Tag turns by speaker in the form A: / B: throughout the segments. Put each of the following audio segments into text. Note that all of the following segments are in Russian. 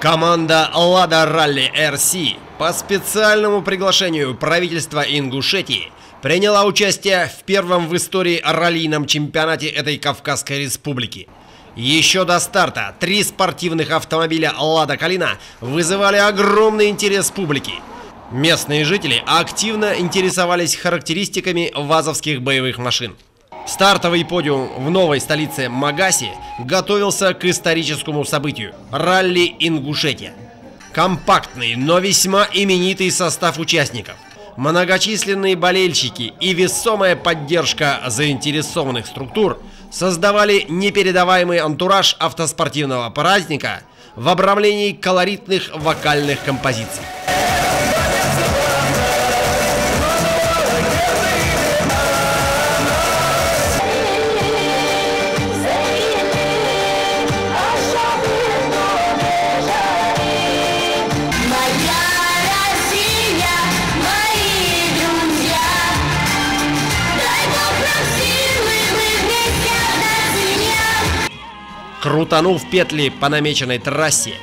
A: Команда «Лада Ралли РС» по специальному приглашению правительства Ингушетии приняла участие в первом в истории раллийном чемпионате этой Кавказской республики. Еще до старта 3 спортивных автомобиля «Лада Калина» вызывали огромный интерес публики. Местные жители активно интересовались характеристиками вазовских боевых машин. Стартовый подиум в новой столице Магасе готовился к историческому событию – ралли Ингушетия. Компактный, но весьма именитый состав участников, многочисленные болельщики и весомая поддержка заинтересованных структур создавали непередаваемый антураж автоспортивного праздника в обрамлении колоритных вокальных композиций. Крутанув петли по намеченной трассе,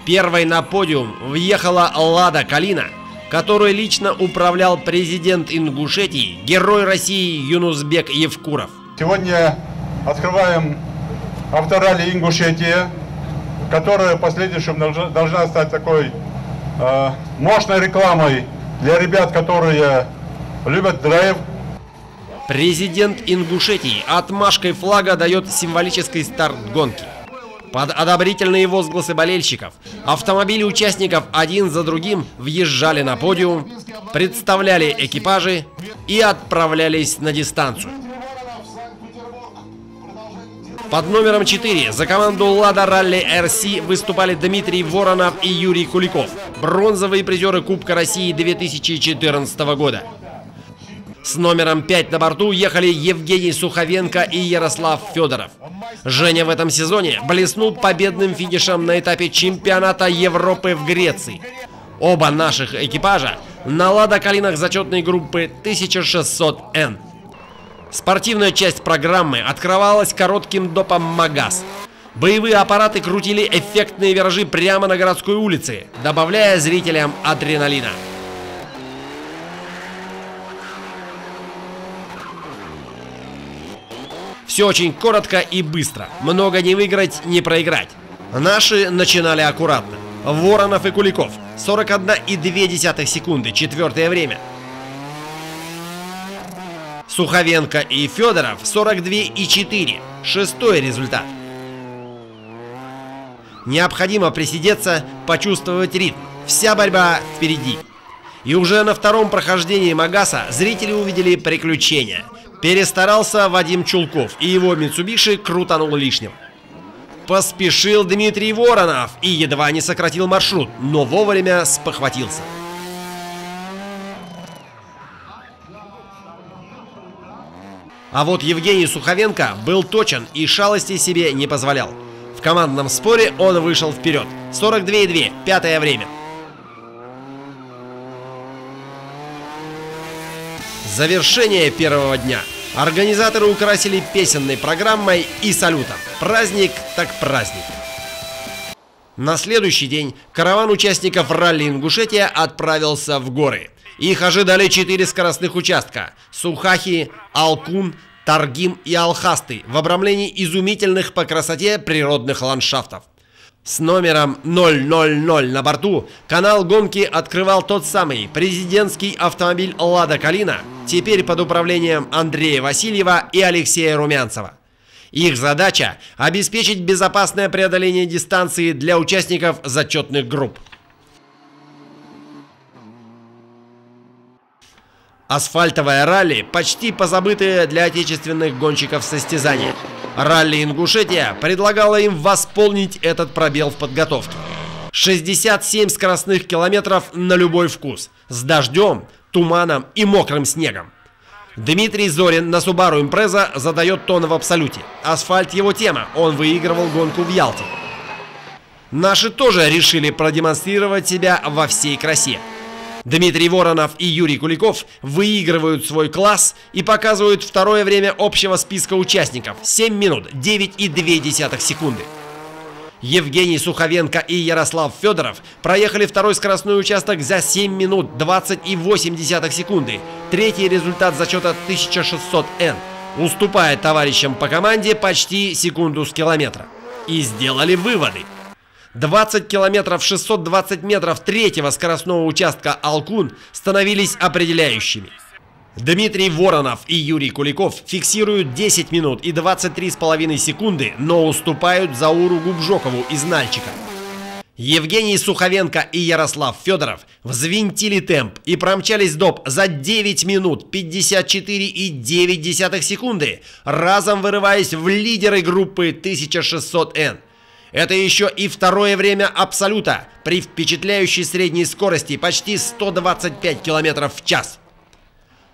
A: первой на подиум въехала «Лада Калина», которой лично управлял президент Ингушетии, герой России Юнусбек Евкуров.
B: Сегодня открываем авторалли Ингушетия, которая в последующем должна стать такой мощной рекламой для ребят, которые любят драйв.
A: Президент Ингушетии отмашкой флага дает символический старт гонки. Под одобрительные возгласы болельщиков автомобили участников один за другим въезжали на подиум, представляли экипажи и отправлялись на дистанцию. Под номером 4 за команду «Лада Ралли РС» выступали Дмитрий Воронов и Юрий Куликов, бронзовые призеры Кубка России 2014 года. С номером 5 на борту ехали Евгений Суховенко и Ярослав Федоров. Женя в этом сезоне блеснул победным финишем на этапе чемпионата Европы в Греции. Оба наших экипажа на «Лада Калинах» зачетной группы 1600Н. Спортивная часть программы открывалась коротким допом «Магаз». Боевые аппараты крутили эффектные виражи прямо на городской улице, добавляя зрителям адреналина. Все очень коротко и быстро. Много не выиграть, не проиграть. Наши начинали аккуратно. Воронов и Куликов 41,2 секунды, 4-е время. Суховенко и Федоров 42,4, 6-й результат. Необходимо присидеться, почувствовать ритм. Вся борьба впереди. И уже на втором прохождении Магаса зрители увидели приключения. Перестарался Вадим Чулков, и его Митсубиши крутанул лишним. Поспешил Дмитрий Воронов и едва не сократил маршрут, но вовремя спохватился. А вот Евгений Суховенко был точен и шалости себе не позволял. В командном споре он вышел вперед. 42,2, 5-е время. Завершение первого дня организаторы украсили песенной программой и салютом. Праздник так праздник. На следующий день караван участников ралли Ингушетия отправился в горы. Их ожидали 4 скоростных участка – Сухахи, Алкун, Таргим и Алхасты в обрамлении изумительных по красоте природных ландшафтов. С номером 000 на борту канал гонки открывал тот самый президентский автомобиль «Лада Калина», теперь под управлением Андрея Васильева и Алексея Румянцева. Их задача – обеспечить безопасное преодоление дистанции для участников зачетных групп. Асфальтовое ралли почти позабытое для отечественных гонщиков состязания. Ралли Ингушетия предлагало им восполнить этот пробел в подготовке. 67 скоростных километров на любой вкус, с дождем, туманом и мокрым снегом. Дмитрий Зорин на Subaru Impreza задает тон в абсолюте. Асфальт его тема, он выигрывал гонку в Ялте. Наши тоже решили продемонстрировать себя во всей красе. Дмитрий Воронов и Юрий Куликов выигрывают свой класс и показывают второе время общего списка участников – 7 минут 9,2 секунды. Евгений Суховенко и Ярослав Федоров проехали второй скоростной участок за 7 минут 20,8 секунды. Третий результат зачета 1600 Н, уступает товарищам по команде почти секунду с километра. И сделали выводы. 20 километров 620 метров третьего скоростного участка Алкун становились определяющими. Дмитрий Воронов и Юрий Куликов фиксируют 10 минут и 23,5 секунды, но уступают Зауру Губжокову из Нальчика. Евгений Суховенко и Ярослав Федоров взвинтили темп и промчались доп за 9 минут 54,9 секунды, разом вырываясь в лидеры группы 1600 Н. Это еще и второе время абсолюта при впечатляющей средней скорости почти 125 км в час.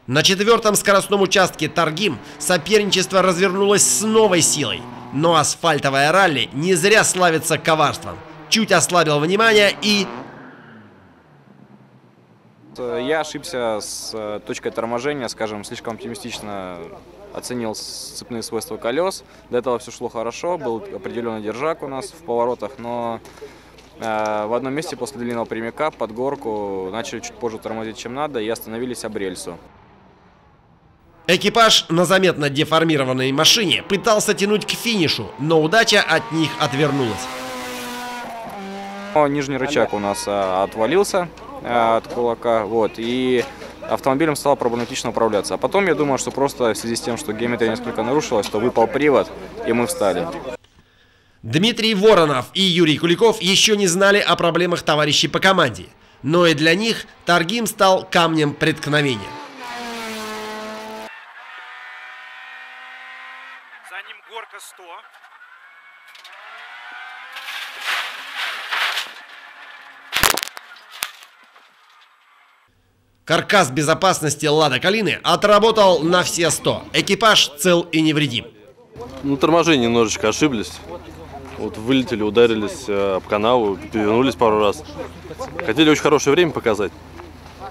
A: На четвертом скоростном участке Таргим соперничество развернулось с новой силой, но асфальтовое ралли не зря славится коварством. Чуть ослабил внимание и...
C: Я ошибся с точкой торможения, скажем, слишком оптимистично оценил сцепные свойства колес. До этого все шло хорошо, был определенный держак у нас в поворотах, но в одном месте после длинного прямика под горку начали чуть позже тормозить, чем надо, и остановились об рельсу.
A: Экипаж на заметно деформированной машине пытался тянуть к финишу, но удача от них отвернулась.
C: Нижний рычаг у нас отвалился от кулака, и автомобилем стало проблематично управляться. А потом я думал, что просто в связи с тем, что геометрия несколько нарушилась, то выпал привод, и мы встали.
A: Дмитрий Воронов и Юрий Куликов еще не знали о проблемах товарищей по команде, но и для них Таргим стал камнем преткновения.
D: За ним горка 100.
A: Каркас безопасности «Лада Калины» отработал на все 100. Экипаж цел и невредим.
E: Торможение немножечко ошиблись. Вылетели, ударились об канаву, перевернулись пару раз. Хотели очень хорошее время показать,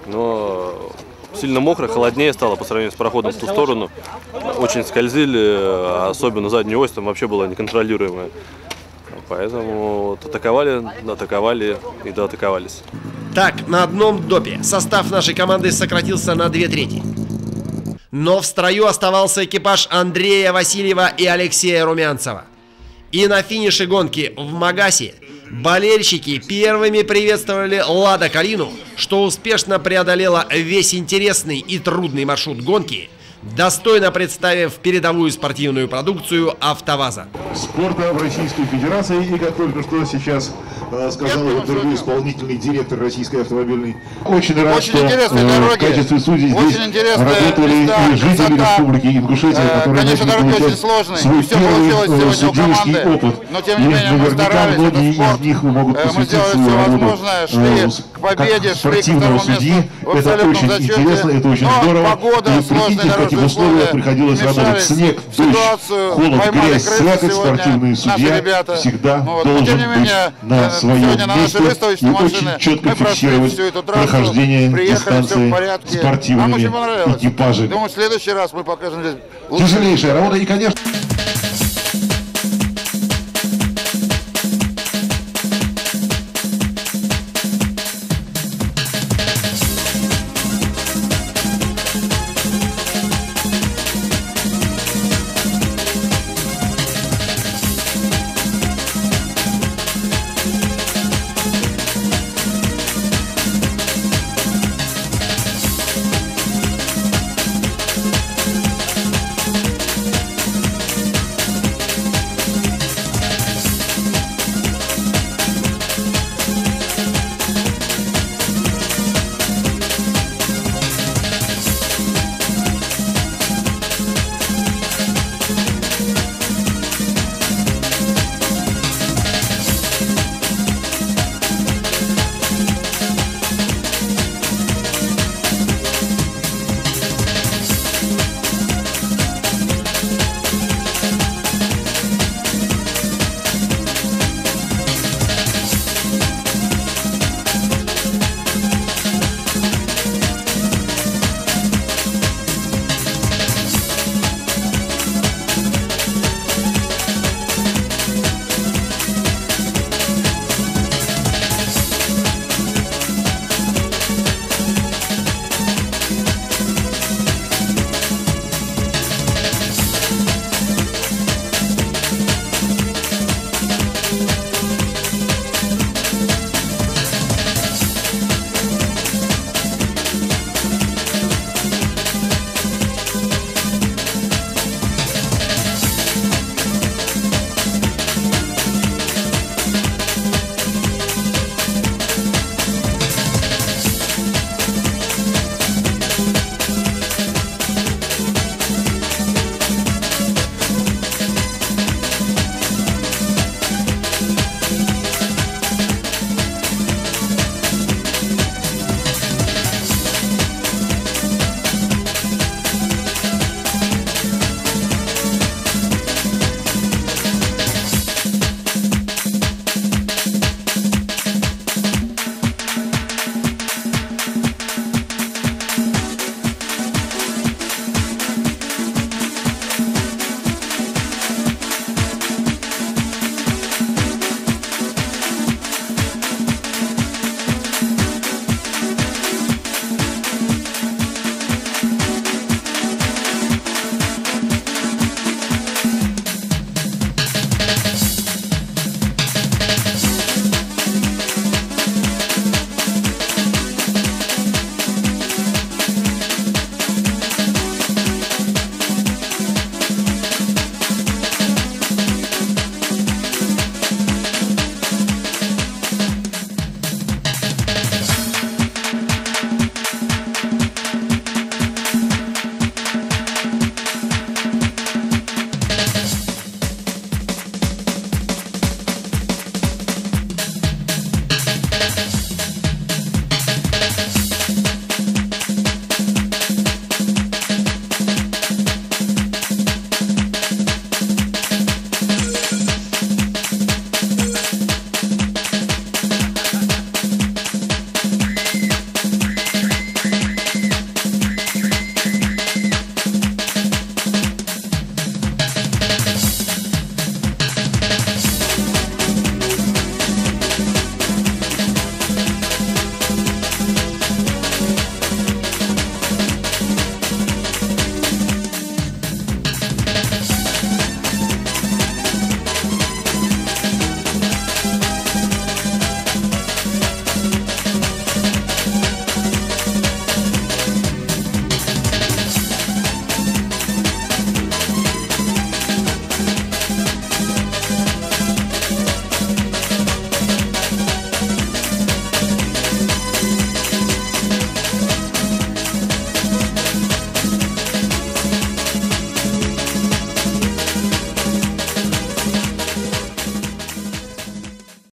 E: но сильно мокро, холоднее стало по сравнению с проходом в ту сторону. Очень скользили, особенно задняя ось там вообще была неконтролируемая. Поэтому атаковали и доатаковались.
A: Так, на одном допе состав нашей команды сократился на 2/3. Но в строю оставался экипаж Андрея Васильева и Алексея Румянцева. И на финише гонки в Магасе болельщики первыми приветствовали «Лада Калину», что успешно преодолела весь интересный и трудный маршрут гонки, достойно представив передовую спортивную продукцию «АвтоВАЗа».
F: Спорта в Российской Федерации, и как только что сейчас сказал в интервью исполнительный директор Российской автомобильной. Очень рад, что в качестве судей здесь работали и жители Республики Ингушетия, которые начали получать свой первый судейский опыт. И наверняка многие из них могут посвятить свою работу спортивного судьи. Это очень интересно, это очень здорово. И прикиньте, в каких условиях приходилось работать: снег, дождь, холод, грязь, слякоть. Спортивный судья всегда должен быть на своем месте и очень четко фиксировать прохождение дистанции спортивными экипажами.
G: Думаю, в следующий раз мы покажем здесь
F: тяжелейшая работа и, конечно...